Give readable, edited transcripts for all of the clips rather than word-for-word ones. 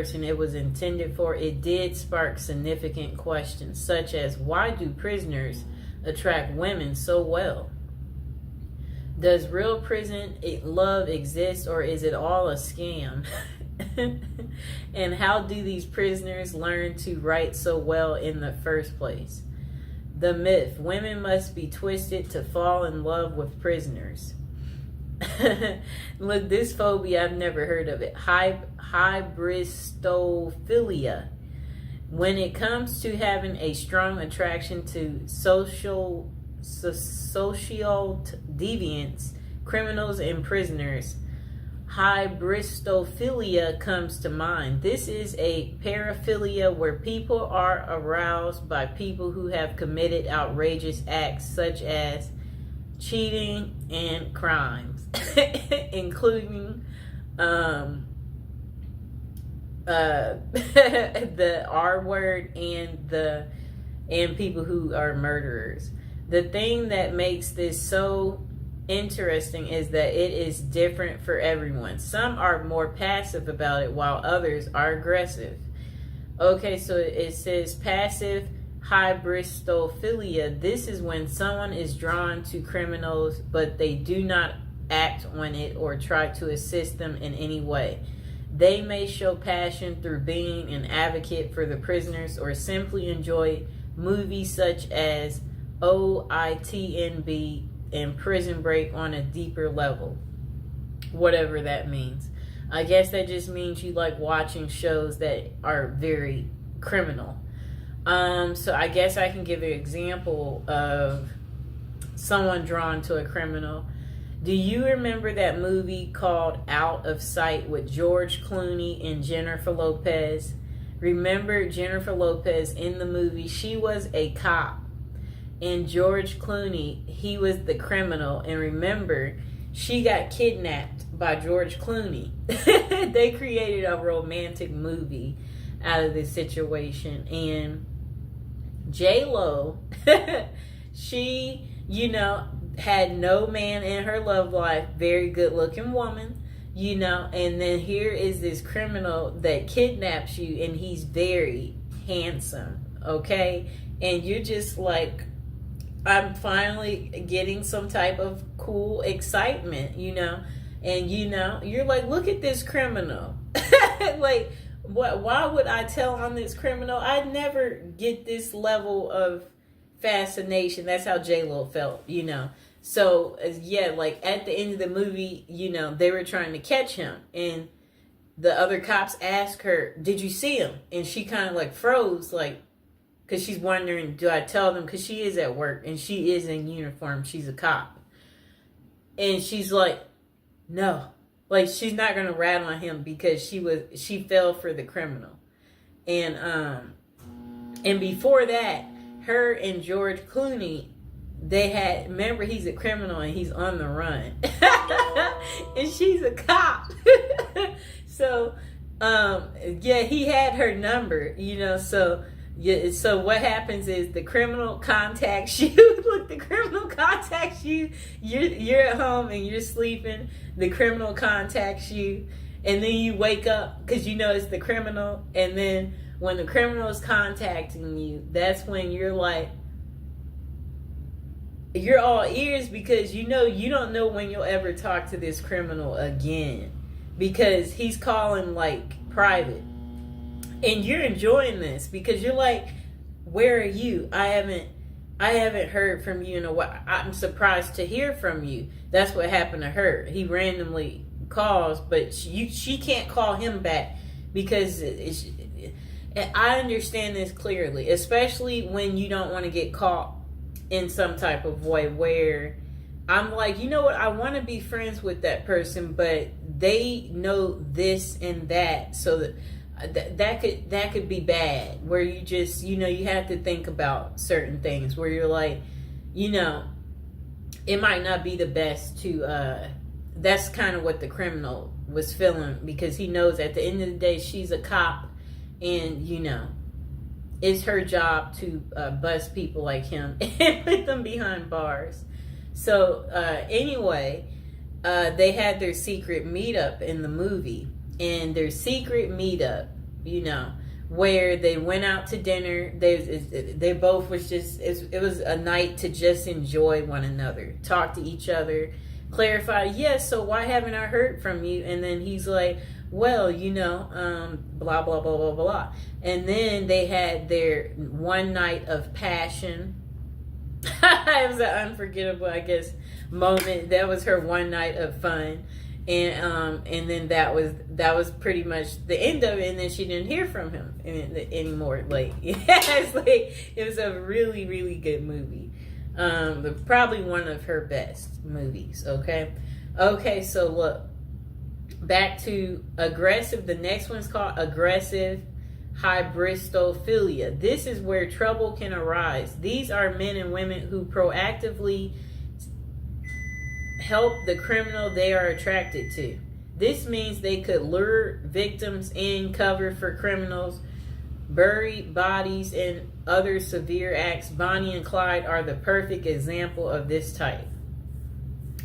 person it was intended for, it did spark significant questions, such as why do prisoners attract women so well? Does real prison love exist, or is it all a scam? And how do these prisoners learn to write so well in the first place? The myth: women must be twisted to fall in love with prisoners. Look, this phobia, I've never heard of it. Hybristophilia. When it comes to having a strong attraction to social deviants, criminals, and prisoners, hybristophilia comes to mind. This is a paraphilia where people are aroused by people who have committed outrageous acts such as cheating and crimes, including the R word and people who are murderers. The thing that makes this so interesting is that it is different for everyone. Some are more passive about it while others are aggressive. Okay, so it says passive hybristophilia. This is when someone is drawn to criminals, but they do not act on it or try to assist them in any way. They may show passion through being an advocate for the prisoners, or simply enjoy movies such as OITNB and Prison Break on a deeper level. Whatever that means. I guess that just means you like watching shows that are very criminal. So I guess I can give an example of someone drawn to a criminal. Do you remember that movie called Out of Sight with George Clooney and Jennifer Lopez? Remember Jennifer Lopez in the movie? She was a cop. And George Clooney, he was the criminal. And remember, she got kidnapped by George Clooney. They created a romantic movie out of this situation. And J-Lo, she, had no man in her love life, very good looking woman, and then here is this criminal that kidnaps you, and he's very handsome, okay? And you're just like, I'm finally getting some type of cool excitement, and you're like, look at this criminal. Like, why would I tell on this criminal? I'd never get this level of fascination. That's how J-Lo felt, So, yeah, like at the end of the movie, they were trying to catch him. And the other cops asked her, did you see him? And she kind of like froze, like, because she's wondering, do I tell them? Because she is at work and she is in uniform. She's a cop. And she's like, no. Like, she's not going to rat on him because she fell for the criminal. And before that, her and George Clooney, remember, he's a criminal and he's on the run. And she's a cop. So, he had her number, so, yeah, so what happens is the criminal contacts you. Look, the criminal contacts you. You're at home and you're sleeping. The criminal contacts you. And then you wake up because it's the criminal. And then when the criminal is contacting you, that's when you're like, you're all ears because you don't know when you'll ever talk to this criminal again because he's calling like private. And you're enjoying this because you're like, where are you? I haven't heard from you in a while. I'm surprised to hear from you. That's what happened to her. He randomly calls, but she can't call him back because I understand this clearly, especially when you don't want to get caught in some type of way where I'm like, you know what? I want to be friends with that person, but they know this and that, so that could be bad. Where you just, you have to think about certain things. Where you're like, it might not be the best to. That's kind of what the criminal was feeling because he knows at the end of the day she's a cop, and it's her job to bust people like him and put them behind bars. So anyway, they had their secret meetup in the movie, and their secret meetup you know, where they went out to dinner. They both was just, it was a night to just enjoy one another, talk to each other, clarify, yes, so why haven't I heard from you? And then he's like, well, you know, blah, blah, blah, blah, blah. And then they had their one night of passion. It was an unforgettable, I guess, moment. That was her one night of fun. And then that was pretty much the end of it. And then she didn't hear from him anymore. Like, yes, like, it was a really, really good movie. Probably one of her best movies. Okay, so look, back to aggressive. The next one's called aggressive hybristophilia. This is where trouble can arise. These are men and women who proactively help the criminal they are attracted to. This means they could lure victims in, cover for criminals, bury bodies, and other severe acts. Bonnie and Clyde are the perfect example of this type.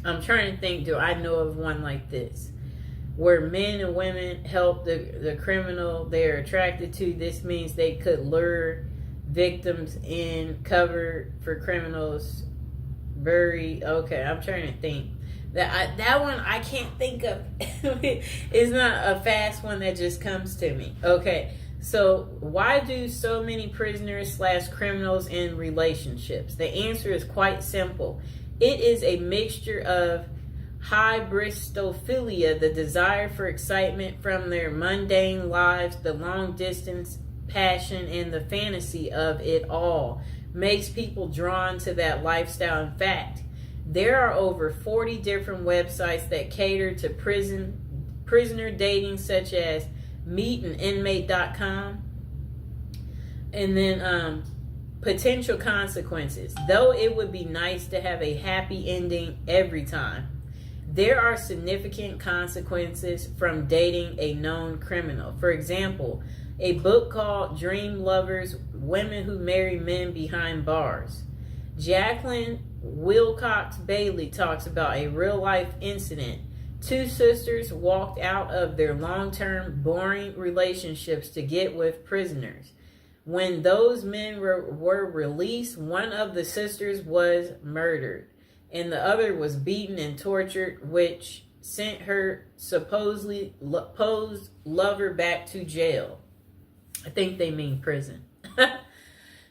I'm trying to think, do I know of one like this? Where men and women help the criminal they're attracted to. This means they could lure victims in, cover for criminals, bury. Okay, I'm trying to think. That one I can't think of. It's not a fast one that just comes to me. Okay, so why do so many prisoners / criminals in relationships? The answer is quite simple. It is a mixture of hybristophilia, the desire for excitement from their mundane lives, the long distance passion, and the fantasy of it all makes people drawn to that lifestyle. In fact, there are over 40 different websites that cater to prisoner dating, such as meetaninmate.com. And then potential consequences. Though it would be nice to have a happy ending every time, there are significant consequences from dating a known criminal. For example, a book called Dream Lovers: Women Who Marry Men Behind Bars. Jacqueline Wilcox Bailey talks about a real-life incident. Two sisters walked out of their long-term, boring relationships to get with prisoners. When those men were released, one of the sisters was murdered, and the other was beaten and tortured, which sent her supposedly posed lover back to jail. I think they mean prison.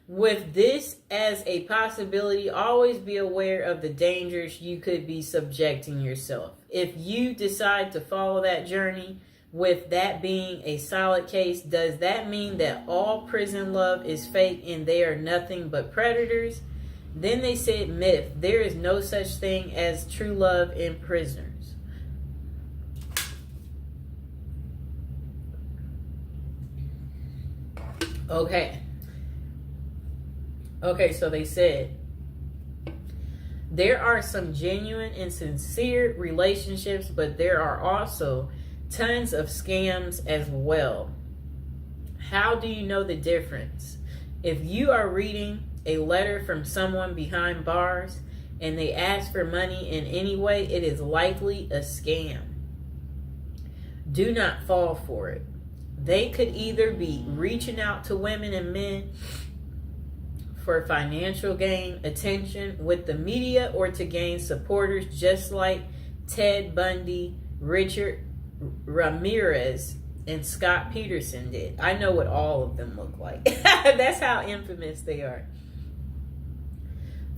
With this as a possibility, always be aware of the dangers you could be subjecting yourself. If you decide to follow that journey, with that being a solid case, does that mean that all prison love is fake and they are nothing but predators? Then they said myth. There is no such thing as true love in prisoners. Okay, so they said there are some genuine and sincere relationships, but there are also tons of scams as well. How do you know the difference? If you are reading a letter from someone behind bars and they ask for money in any way, it is likely a scam. Do not fall for it. They could either be reaching out to women and men for financial gain, attention with the media, or to gain supporters, just like Ted Bundy, Richard Ramirez, and Scott Peterson did. I know what all of them look like. That's how infamous they are.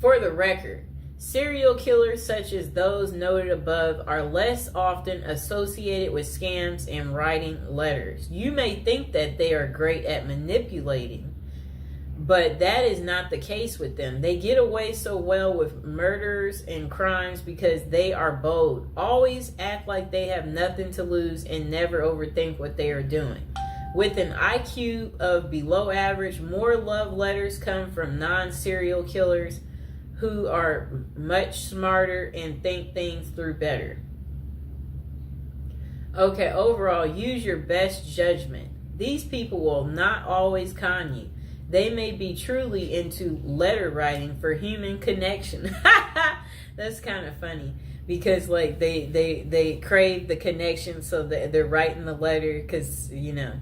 For the record, serial killers such as those noted above are less often associated with scams and writing letters. You may think that they are great at manipulating, but that is not the case with them. They get away so well with murders and crimes because they are bold, always act like they have nothing to lose, and never overthink what they are doing. With an IQ of below average, more love letters come from non-serial killers who are much smarter and think things through better. Okay, overall, use your best judgment. These people will not always con you. They may be truly into letter writing for human connection. That's kind of funny because like they crave the connection, so that they're writing the letter because, you know.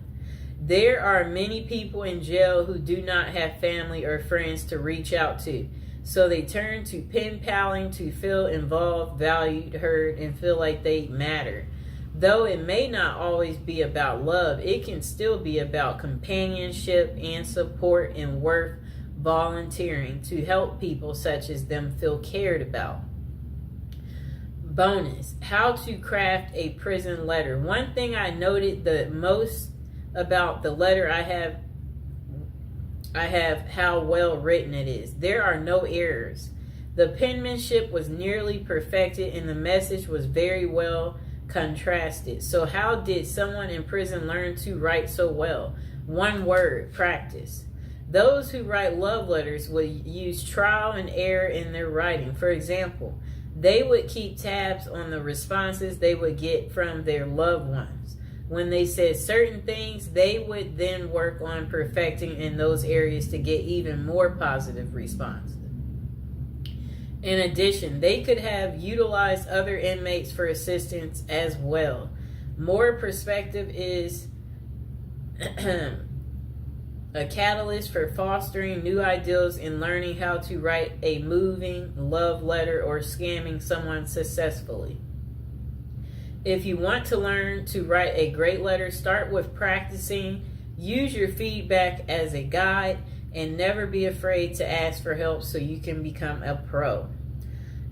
There are many people in jail who do not have family or friends to reach out to. So they turn to pen paling to feel involved, valued, heard, and feel like they matter. Though it may not always be about love, it can still be about companionship and support and worth volunteering to help people such as them feel cared about. Bonus, how to craft a prison letter. One thing I noted the most about the letter I have how well written it is. There are no errors. The penmanship was nearly perfected and the message was very well contrasted. So how did someone in prison learn to write so well? One word: practice. Those who write love letters would use trial and error in their writing. For example, they would keep tabs on the responses they would get from their loved ones. When they said certain things, they would then work on perfecting in those areas to get even more positive responses. In addition, they could have utilized other inmates for assistance as well. More perspective is a catalyst for fostering new ideals and learning how to write a moving love letter or scamming someone successfully. If you want to learn to write a great letter, start with practicing. Use your feedback as a guide and never be afraid to ask for help so you can become a pro.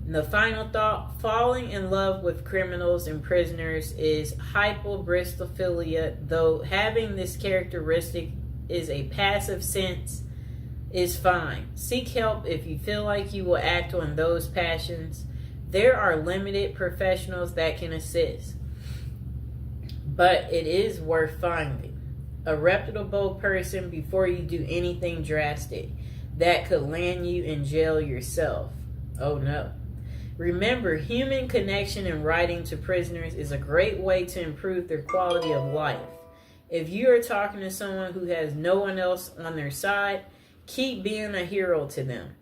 And the final thought, falling in love with criminals and prisoners is hyperbristophilia. Though having this characteristic is a passive sense is fine. Seek help if you feel like you will act on those passions. There are limited professionals that can assist, but it is worth finding a reputable person before you do anything drastic that could land you in jail yourself. Oh no. Remember, human connection and writing to prisoners is a great way to improve their quality of life. If you are talking to someone who has no one else on their side, keep being a hero to them.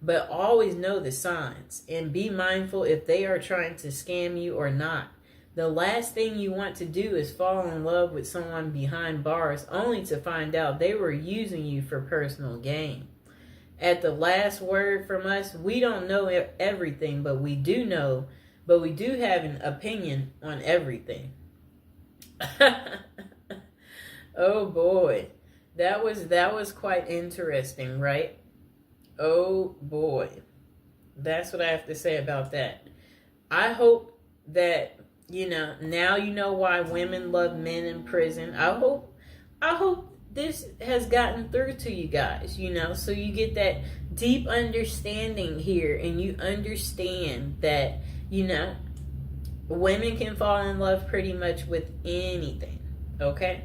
But always know the signs and be mindful if they are trying to scam you or not. The last thing you want to do is fall in love with someone behind bars only to find out they were using you for personal gain. At the last word from us, we don't know everything, but we do have an opinion on everything. Oh boy. That was quite interesting, right? Oh boy. That's what I have to say about that. I hope that, now you know why women love men in prison. I hope this has gotten through to you guys, so you get that deep understanding here and you understand that, women can fall in love pretty much with anything, okay?